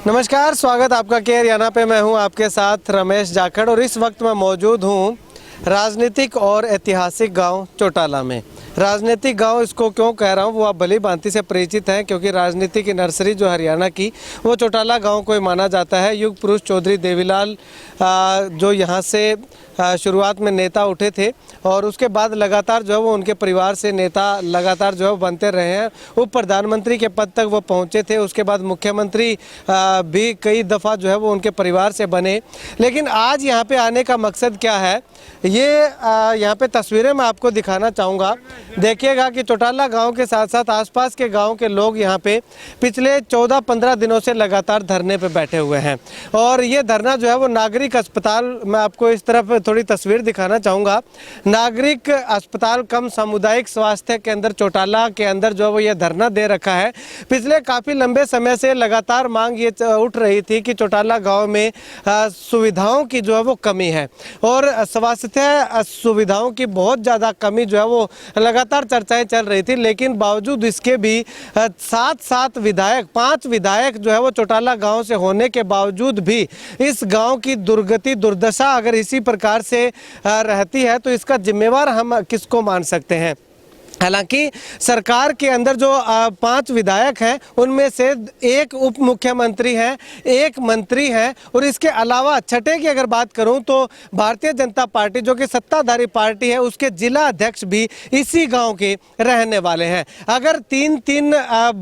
नमस्कार, स्वागत आपका के हरियाणा पे। मैं हूं आपके साथ रमेश जाखड़ और इस वक्त मैं मौजूद हूं राजनीतिक और ऐतिहासिक गांव चौटाला में। राजनीतिक गांव इसको क्यों कह रहा हूं वो आप भली भांति से परिचित हैं, क्योंकि राजनीति की नर्सरी जो हरियाणा की वो चौटाला गांव को ही माना जाता है। युग पुरुष चौधरी देवीलाल जो यहां से शुरुआत में नेता उठे थे और उसके बाद लगातार जो है वो उनके परिवार से नेता लगातार जो है वो बनते रहे हैं। उप प्रधानमंत्री के पद तक वो पहुंचे थे, उसके बाद मुख्यमंत्री भी कई दफ़ा जो है वो उनके परिवार से बने। लेकिन आज यहाँ पे आने का मकसद क्या है, ये यहाँ पे तस्वीरें मैं आपको दिखाना चाहूँगा। देखिएगा कि चौटाला गांव के साथ साथ आसपास के गांव के लोग यहाँ पे पिछले 14-15 दिनों से लगातार धरने पे बैठे हुए हैं और ये धरना जो है वो नागरिक अस्पताल, मैं आपको इस तरफ थोड़ी तस्वीर दिखाना चाहूँगा। नागरिक अस्पताल कम सामुदायिक स्वास्थ्य केंद्र चौटाला के अंदर जो है वो ये धरना दे रखा है। पिछले काफ़ी लंबे समय से लगातार मांग ये उठ रही थी कि चौटाला गाँव में सुविधाओं की जो है वो कमी है और स्वास्थ्य सुविधाओं की बहुत ज़्यादा कमी जो है वो लगातार चर्चाएं चल रही थी। लेकिन बावजूद इसके भी 7 विधायक 5 विधायक जो है वो चौटाला गांव से होने के बावजूद भी इस गांव की दुर्गति दुर्दशा अगर इसी प्रकार से रहती है तो इसका जिम्मेवार हम किसको मान सकते हैं। हालांकि सरकार के अंदर जो 5 विधायक हैं उनमें से एक उप मुख्यमंत्री हैं, एक मंत्री हैं और इसके अलावा छठे की अगर बात करूं तो भारतीय जनता पार्टी जो कि सत्ताधारी पार्टी है उसके जिला अध्यक्ष भी इसी गांव के रहने वाले हैं। अगर तीन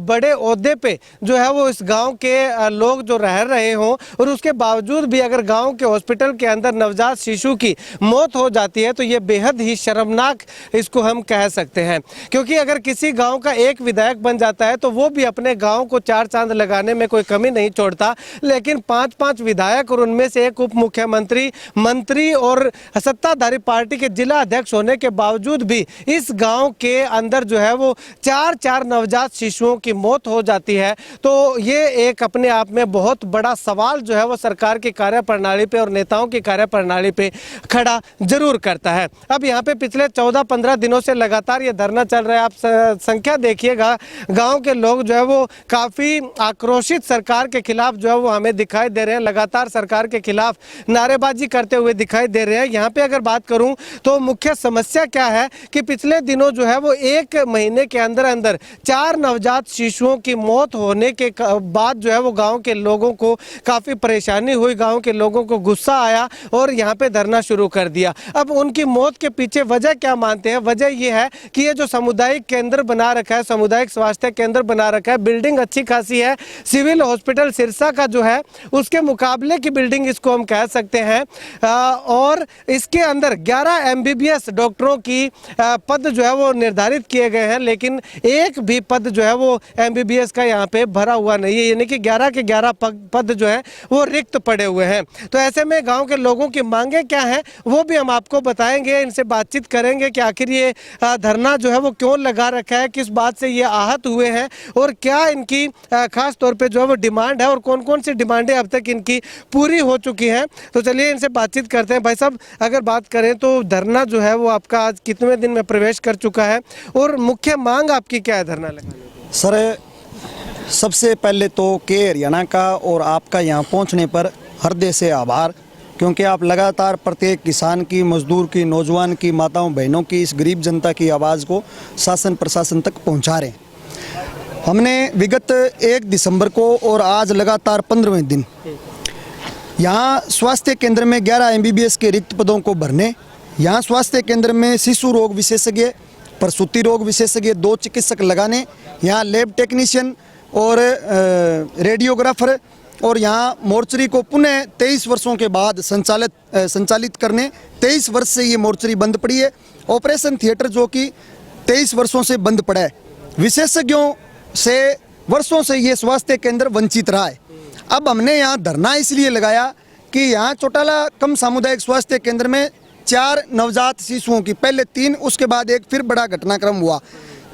बड़े ओहदे पे जो है वो इस गांव के लोग जो रह रहे हों और उसके बावजूद भी अगर गाँव के हॉस्पिटल के अंदर नवजात शिशु की मौत हो जाती है तो ये बेहद ही शर्मनाक इसको हम कह सकते हैं। क्योंकि अगर किसी गांव का एक विधायक बन जाता है तो वो भी अपने गांव को 4 चांद लगाने में कोई कमी नहीं छोड़ता, लेकिन 5 विधायक और उनमें से एक उप मुख्यमंत्री, मंत्री और सत्ताधारी पार्टी के जिला अध्यक्ष होने के बावजूद भी इस गांव के अंदर जो है वो 4 नवजात शिशुओं की मौत हो जाती है। तो ये एक अपने आप में बहुत बड़ा सवाल जो है वो सरकार की कार्यप्रणाली पे और नेताओं की कार्यप्रणाली पे खड़ा जरूर करता है। अब यहाँ पे पिछले 14-15 दिनों से लगातार ये धरना चल रहा है। आप संख्या देखिएगा, गांव के लोग जो है वो काफ़ी आक्रोशित सरकार के खिलाफ जो है वो हमें दिखाई दे रहे हैं, लगातार सरकार के खिलाफ नारेबाजी करते हुए दिखाई दे रहे हैं। यहाँ पे अगर बात करूं तो मुख्य समस्या क्या है कि पिछले दिनों जो है वो 1 महीने के अंदर अंदर 4 नवजात शिशुओं की मौत होने के बाद जो है वो गाँव के लोगों को काफ़ी परेशानी हुई, गाँव के लोगों को गुस्सा आया और यहाँ पे धरना शुरू कर दिया। अब उनकी मौत के पीछे वजह क्या मानते हैं? वजह यह है कि ये जो सामुदायिक केंद्र बना रखा है, सामुदायिक स्वास्थ्य केंद्र बना रखा है, बिल्डिंग अच्छी खासी है, सिविल हॉस्पिटल सिरसा का जो है उसके मुकाबले की बिल्डिंग इसको हम कह सकते हैं और इसके अंदर 11 MBBS डॉक्टरों की पद जो है वो निर्धारित किए गए हैं, लेकिन एक भी पद जो है वो MBBS का यहाँ पे भरा हुआ नहीं है, यानी कि 11 के 11 पद जो है वो रिक्त पड़े हुए हैं। तो ऐसे में गाँव के लोगों की मांगे क्या है वो भी हम आपको बताएंगे, इनसे बातचीत करेंगे कि आखिर ये धरना जो है वो क्यों लगा रखा है, किस बात से ये आहत हुए हैं और क्या इनकी खास तौर पे जो है वो डिमांड है और कौन कौन सी डिमांडें अब तक इनकी पूरी हो चुकी हैं। तो चलिए इनसे बातचीत करते हैं। भाई साहब, अगर बात करें तो धरना जो है वो आपका आज कितने दिन में प्रवेश कर चुका है और मुख्य मांग आपकी क्या है धरना लगाने की? सर, सबसे पहले तो के हरियाणा का और आपका यहाँ पहुँचने पर हृदय से आभार, क्योंकि आप लगातार प्रत्येक किसान की, मजदूर की, नौजवान की, माताओं बहनों की, इस गरीब जनता की आवाज़ को शासन प्रशासन तक पहुंचा रहे हैं। हमने विगत 1 दिसंबर को और आज लगातार 15वें दिन यहाँ स्वास्थ्य केंद्र में 11 MBBS के रिक्त पदों को भरने, यहाँ स्वास्थ्य केंद्र में शिशु रोग विशेषज्ञ, प्रसूति रोग विशेषज्ञ 2 चिकित्सक लगाने, यहाँ लैब टेक्नीशियन और रेडियोग्राफर और यहाँ मोर्चरी को पुनः 23 वर्षों के बाद संचालित करने। 23 वर्ष से ये मोर्चरी बंद पड़ी है। ऑपरेशन थिएटर जो कि 23 वर्षों से बंद पड़ा है। विशेषज्ञों से वर्षों से ये स्वास्थ्य केंद्र वंचित रहा है। अब हमने यहाँ धरना इसलिए लगाया कि यहाँ चौटाला कम सामुदायिक स्वास्थ्य केंद्र में 4 नवजात शिशुओं की, पहले 3 उसके बाद एक फिर बड़ा घटनाक्रम हुआ।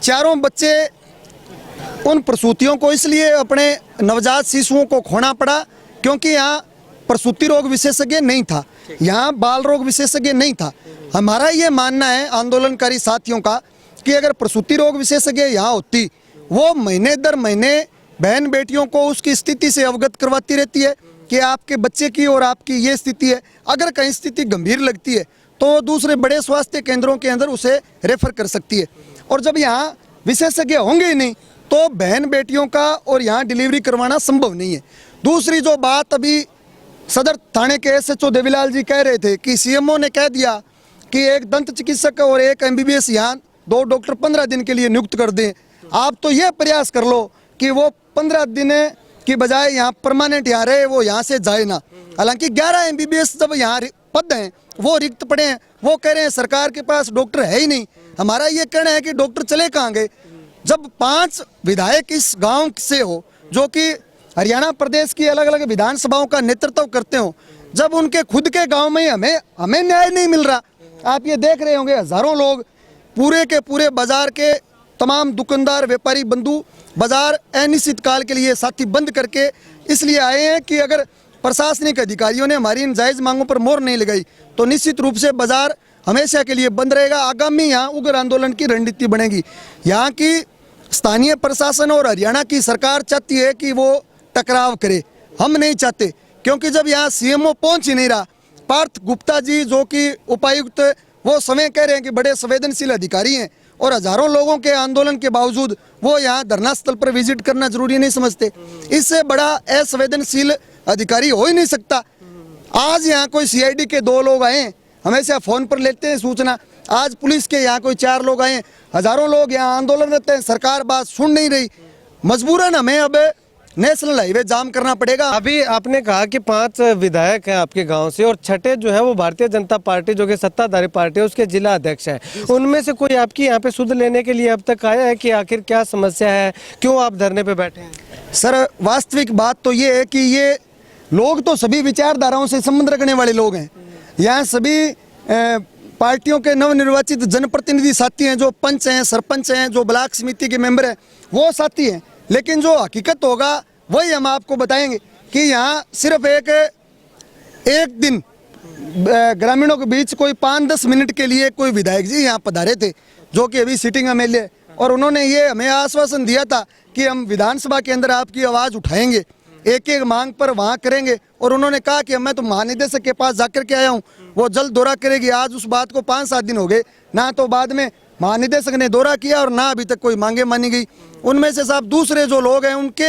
चारों बच्चे, उन प्रसूतियों को इसलिए अपने नवजात शिशुओं को खोना पड़ा क्योंकि यहाँ प्रसूति रोग विशेषज्ञ नहीं था, यहाँ बाल रोग विशेषज्ञ नहीं था। हमारा ये मानना है आंदोलनकारी साथियों का कि अगर प्रसूति रोग विशेषज्ञ यहाँ होती, वो महीने दर महीने बहन बेटियों को उसकी स्थिति से अवगत करवाती रहती है कि आपके बच्चे की और आपकी ये स्थिति है। अगर कहीं स्थिति गंभीर लगती है तो दूसरे बड़े स्वास्थ्य केंद्रों के अंदर उसे रेफर कर सकती है। और जब यहाँ विशेषज्ञ होंगे ही नहीं तो बहन बेटियों का और यहाँ डिलीवरी करवाना संभव नहीं है। दूसरी जो बात अभी सदर थाने के SHO देवीलाल जी कह रहे थे कि CMO ने कह दिया कि एक दंत चिकित्सक और एक MBBS यहाँ 2 डॉक्टर 15 दिन के लिए नियुक्त कर दें। आप तो यह प्रयास कर लो कि वो 15 दिन की बजाय यहाँ परमानेंट यहाँ रहे, वो यहाँ से जाए ना। हालांकि 11 MBBS जब यहाँ पद हैं वो रिक्त पड़े हैं, वो कह रहे हैं सरकार के पास डॉक्टर है ही नहीं। हमारा ये कहना है कि डॉक्टर चले कहाँ गए। जब 5 विधायक इस गांव से हो जो कि हरियाणा प्रदेश की अलग अलग विधानसभाओं का नेतृत्व करते हो, जब उनके खुद के गांव में हमें न्याय नहीं मिल रहा। आप ये देख रहे होंगे हजारों लोग पूरे के पूरे बाजार के तमाम दुकानदार व्यापारी बंधु बाजार अनिश्चितकाल के लिए साथी बंद करके इसलिए आए हैं कि अगर प्रशासनिक अधिकारियों ने हमारी इन जायज़ मांगों पर मोहर नहीं लगाई तो निश्चित रूप से बाजार हमेशा के लिए बंद रहेगा। आगामी यहाँ उग्र आंदोलन की रणनीति बनेगी। यहाँ की स्थानीय प्रशासन और हरियाणा की सरकार चाहती है कि वो टकराव करे, हम नहीं चाहते, क्योंकि जब यहाँ CMO पहुँच ही नहीं रहा। पार्थ गुप्ता जी जो कि उपायुक्त, वो समय कह रहे हैं कि बड़े संवेदनशील अधिकारी हैं और हजारों लोगों के आंदोलन के बावजूद वो यहाँ धरना स्थल पर विजिट करना जरूरी नहीं समझते। इससे बड़ा असंवेदनशील अधिकारी हो ही नहीं सकता। आज यहाँ कोई CID के 2 लोग आए, हमेशा फ़ोन पर लेते हैं सूचना। आज पुलिस के यहाँ कोई 4 लोग आए, हजारों लोग यहाँ आंदोलन रहते हैं, सरकार बात सुन नहीं रही। मजबूरन हमें अब नेशनल हाईवे जाम करना पड़ेगा। अभी आपने कहा कि 5 विधायक हैं आपके गांव से और छठे जो है वो भारतीय जनता पार्टी जो कि सत्ताधारी पार्टी है उसके जिला अध्यक्ष हैं। उनमें से कोई आपकी यहाँ पे सुध लेने के लिए अब तक आया है कि आखिर क्या समस्या है, क्यों आप धरने पे बैठे हैं? सर, वास्तविक बात तो ये है कि ये लोग तो सभी विचारधाराओं से संबंध रखने वाले लोग हैं। यहाँ सभी पार्टियों के नवनिर्वाचित जनप्रतिनिधि साथी हैं, जो पंच हैं, सरपंच हैं, जो ब्लॉक समिति के मेंबर हैं, वो साथी हैं। लेकिन जो हकीकत होगा वही हम आपको बताएंगे कि यहाँ सिर्फ एक दिन ग्रामीणों के बीच कोई 5-10 मिनट के लिए कोई विधायक जी यहाँ पधारे थे जो कि अभी सिटिंग MLA, और उन्होंने ये हमें आश्वासन दिया था कि हम विधानसभा के अंदर आपकी आवाज़ उठाएंगे, एक एक मांग पर वहाँ करेंगे। और उन्होंने कहा कि मैं तो महानिदेशक के पास जाकर के आया हूँ, वो जल्द दौरा करेगी। आज उस बात को 5-7 दिन हो गए, ना तो बाद में महानिदेशक ने दौरा किया और ना अभी तक कोई मांगे मानी गई। उनमें से साहब दूसरे जो लोग हैं उनके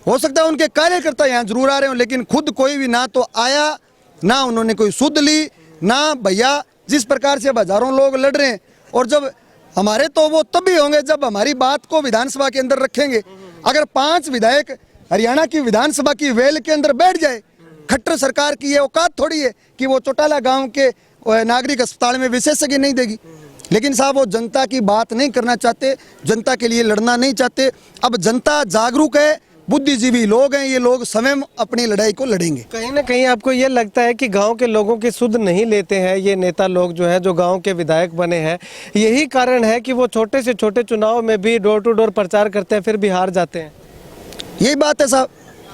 हो सकता है उनके कार्यकर्ता यहाँ जरूर आ रहे हो, लेकिन खुद कोई भी ना तो आया, ना उन्होंने कोई सुध ली, ना भैया जिस प्रकार से हजारों लोग लड़ रहे हैं। और जब हमारे तो वो तभी होंगे जब हमारी बात को विधानसभा के अंदर रखेंगे। अगर 5 विधायक हरियाणा की विधानसभा की वेल के अंदर बैठ जाए, खट्टर सरकार की ये औकात थोड़ी है कि वो चौटाला गांव के नागरिक अस्पताल में विशेषज्ञ नहीं देगी। लेकिन साहब वो जनता की बात नहीं करना चाहते, जनता के लिए लड़ना नहीं चाहते। अब जनता जागरूक है, बुद्धिजीवी लोग हैं, ये लोग स्वयं अपनी लड़ाई को लड़ेंगे। कहीं ना कहीं आपको ये लगता है कि गांव के लोगों की सुध नहीं लेते हैं ये नेता लोग जो हैं, जो गांव के विधायक बने हैं, यही कारण है कि वो छोटे से छोटे चुनाव में भी डोर टू डोर प्रचार करते हैं फिर भी हार जाते हैं? यही बात है साहब,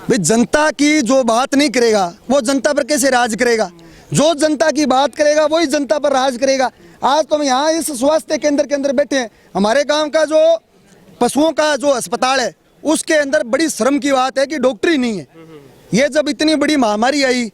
भाई जनता की जो बात नहीं करेगा वो जनता पर कैसे राज करेगा? जो जनता की बात करेगा वही जनता पर राज करेगा। आज तो हम यहाँ इस स्वास्थ्य केंद्र के अंदर बैठे हैं, हमारे गांव का जो पशुओं का जो अस्पताल है उसके अंदर बड़ी शर्म की बात है कि डॉक्टर ही नहीं है। ये जब इतनी बड़ी महामारी आई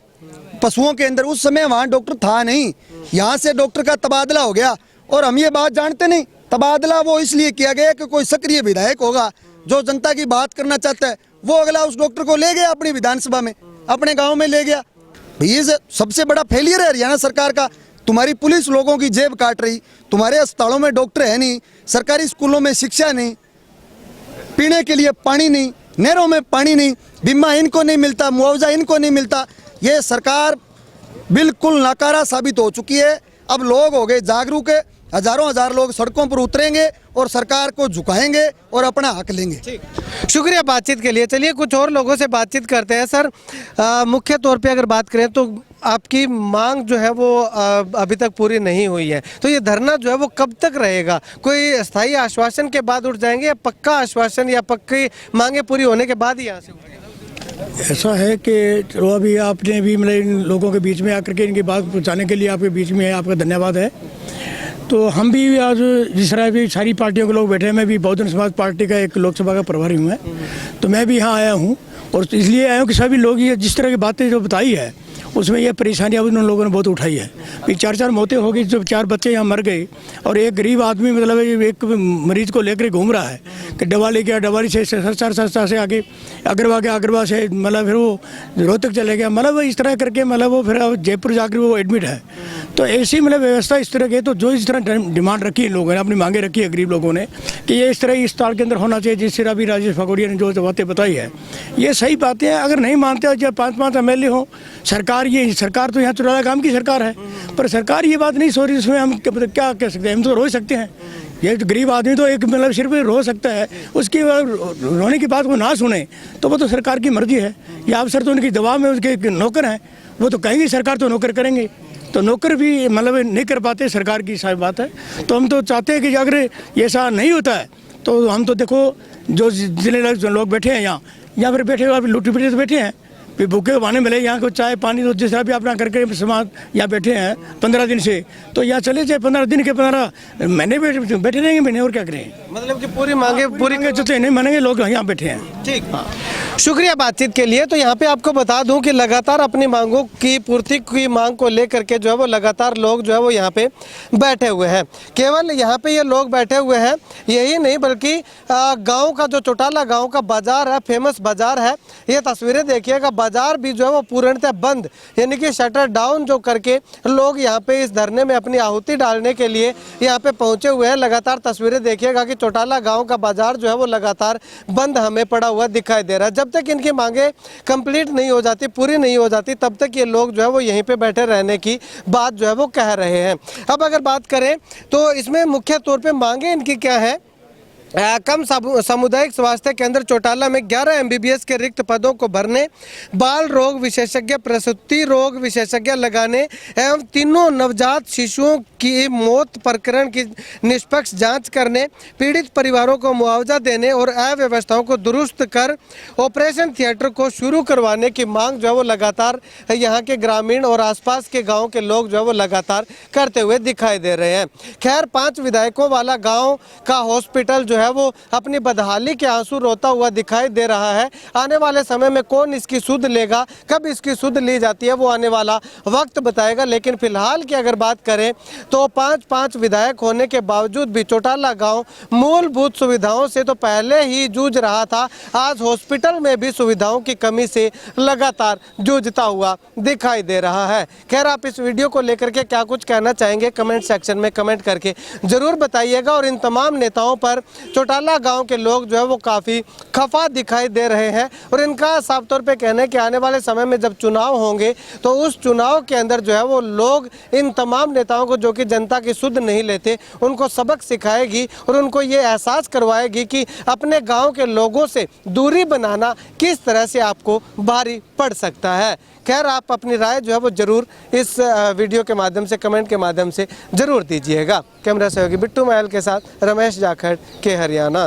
पशुओं के अंदर, उस समय वहाँ डॉक्टर था नहीं, यहाँ से डॉक्टर का तबादला हो गया। और हम ये बात जानते नहीं, तबादला वो इसलिए किया गया कि कोई सक्रिय विधायक होगा जो जनता की बात करना चाहता है, वो अगला उस डॉक्टर को ले गया अपनी विधानसभा में, अपने गाँव में ले गया। ये सबसे बड़ा फेलियर है हरियाणा सरकार का। तुम्हारी पुलिस लोगों की जेब काट रही, तुम्हारे अस्पतालों में डॉक्टर है नहीं, सरकारी स्कूलों में शिक्षा नहीं, पीने के लिए पानी नहीं, नहरों में पानी नहीं, बीमा इनको नहीं मिलता, मुआवजा इनको नहीं मिलता। ये सरकार बिल्कुल नाकारा साबित हो चुकी है। अब लोग हो गए जागरूक है, हजारों हजार लोग सड़कों पर उतरेंगे और सरकार को झुकाएंगे और अपना हक लेंगे। शुक्रिया बातचीत के लिए। चलिए कुछ और लोगों से बातचीत करते हैं। सर, मुख्य तौर पे अगर बात करें तो आपकी मांग जो है वो अभी तक पूरी नहीं हुई है, तो ये धरना जो है वो कब तक रहेगा? कोई स्थायी आश्वासन के बाद उठ जाएंगे या पक्का आश्वासन या पक्की मांगे पूरी होने के बाद ही यहाँ से उठेंगे? ऐसा है कि चलो अभी आपने भी मतलब इन लोगों के बीच में आकर के इनकी बात पहुंचाने के लिए आपके बीच में है, आपका धन्यवाद है। तो हम भी आज जिस तरह भी सारी पार्टियों के लोग बैठे हैं, मैं भी बहुजन समाज पार्टी का एक लोकसभा का प्रभारी हूँ मैं, तो मैं भी यहाँ आया हूँ और इसलिए आया हूँ कि सभी लोग ये जिस तरह की बातें जो बताई है उसमें ये परेशानियाँ उन लोगों ने बहुत उठाई है। कि 4-4 मौतें हो गई, जब 4 बच्चे यहाँ मर गए और एक गरीब आदमी मतलब एक मरीज को लेकर घूम रहा है कि दवा ले गया, दवाई से सस्ता से आगे अग्रवा से मतलब फिर वो रोहतक चले गया, मतलब इस तरह करके मतलब वो फिर जयपुर जाकर वो एडमिट है। तो ऐसी मतलब व्यवस्था इस तरह की, तो जो इस तरह डिमांड रखी है लोगों ने, अपनी मांगे रखी है गरीब लोगों ने कि ये इस तरह इस अस्पताल के अंदर होना चाहिए, जिस तरह अभी राजेश भगोड़िया ने जो बातें बताई है ये सही बातें हैं। अगर नहीं मानते जब 5-5 MLA हो, सरकार तो यहाँ चौटाला गांव की सरकार है, पर सरकार ये बात नहीं सोच रही, इसमें हम क्या कह सकते हैं, हम तो रो सकते हैं। ये तो गरीब आदमी तो एक मतलब सिर्फ रो सकता है, उसकी रोने की बात को ना सुने तो वो तो सरकार की मर्जी है, या अफसर तो उनकी दबाव में उसके नौकर हैं, वो तो कहेंगे सरकार तो नौकर करेंगे, तो नौकर भी मतलब नहीं कर पाते, सरकार की सारी बात है। तो हम तो चाहते हैं कि अगर ऐसा नहीं होता है तो हम तो देखो जो जिले जो लोग बैठे हैं यहाँ पर बैठे हुए लुटी पिटी तो बैठे हैं, फिर भूखे बहाने मिले यहाँ को चाय पानी तो जिस तरह भी अपना करके समाज यहाँ बैठे हैं 15 दिन से, तो यहाँ चले जाए 15 दिन के 15 महीने बैठे रहेंगे महीने, और क्या करें। मतलब कि पूरी मांगे पूरी नहीं मानेंगे लोग यहाँ बैठे हैं। ठीक, शुक्रिया बातचीत के लिए। तो यहाँ पे आपको बता दूं कि लगातार अपनी मांगों की पूर्ति की मांग को लेकर के जो है वो लगातार लोग जो है वो यहाँ पे बैठे हुए हैं। केवल यहाँ पे ये लोग बैठे हुए हैं यही नहीं, बल्कि गांव का जो चौटाला गांव का बाजार है, फेमस बाजार है, ये तस्वीरें देखिएगा, बाजार भी जो है वो पूर्णतः बंद, यानी कि शटर डाउन जो करके लोग यहाँ पे इस धरने में अपनी आहुति डालने के लिए यहाँ पे पहुंचे हुए हैं। लगातार तस्वीरें देखिएगा कि चौटाला गाँव का बाजार जो है वो लगातार बंद हमें पड़ा हुआ दिखाई दे रहा है। जब तक इनकी मांगे कंप्लीट नहीं हो जाती, पूरी नहीं हो जाती, तब तक ये लोग जो है वो यहीं पे बैठे रहने की बात जो है वो कह रहे हैं। अब अगर बात करें तो इसमें मुख्य तौर पे मांगे इनकी क्या है, कम सामुदायिक स्वास्थ्य केंद्र चौटाला में 11 MBBS के रिक्त पदों को भरने, बाल रोग विशेषज्ञ, प्रसूति रोग विशेषज्ञ लगाने एवं तीनों नवजात शिशुओं की मौत प्रकरण की निष्पक्ष जांच करने, पीड़ित परिवारों को मुआवजा देने और अव्यवस्थाओं को दुरुस्त कर ऑपरेशन थिएटर को शुरू करवाने की मांग जो है वो लगातार यहाँ के ग्रामीण और आसपास के गाँव के लोग जो है वो लगातार करते हुए दिखाई दे रहे हैं। खैर 5 विधायकों वाला गाँव का हॉस्पिटल जो है वो अपनी बदहाली के आंसू रोता हुआ दिखाई दे रहा है। आने वाले समय में कौन इसकी सुध लेगा, कब इसकी सुध ली जाती है, वो आने वाला वक्त बताएगा। लेकिन फिलहाल की अगर बात करें तो 5 विधायक होने के बावजूद भी चौटाला गांव मूलभूत सुविधाओं से तो पहले ही जूझ रहा था, आज हॉस्पिटल में भी सुविधाओं की कमी से लगातार जूझता हुआ दिखाई दे रहा है। खैर आप इस वीडियो को लेकर के क्या कुछ कहना चाहेंगे, कमेंट सेक्शन में कमेंट करके जरूर बताइएगा। और इन तमाम नेताओं पर चौटाला गांव के लोग जो है वो काफ़ी खफा दिखाई दे रहे हैं और इनका साफ तौर पे कहना है कि आने वाले समय में जब चुनाव होंगे तो उस चुनाव के अंदर जो है वो लोग इन तमाम नेताओं को, जो कि जनता की सुध नहीं लेते, उनको सबक सिखाएगी और उनको ये एहसास करवाएगी कि अपने गांव के लोगों से दूरी बनाना किस तरह से आपको भारी पड़ सकता है। खैर आप अपनी राय जो है वो ज़रूर इस वीडियो के माध्यम से, कमेंट के माध्यम से ज़रूर दीजिएगा। कैमरा सहयोगी बिट्टू महल के साथ रमेश जाखड़ के हरियाणा।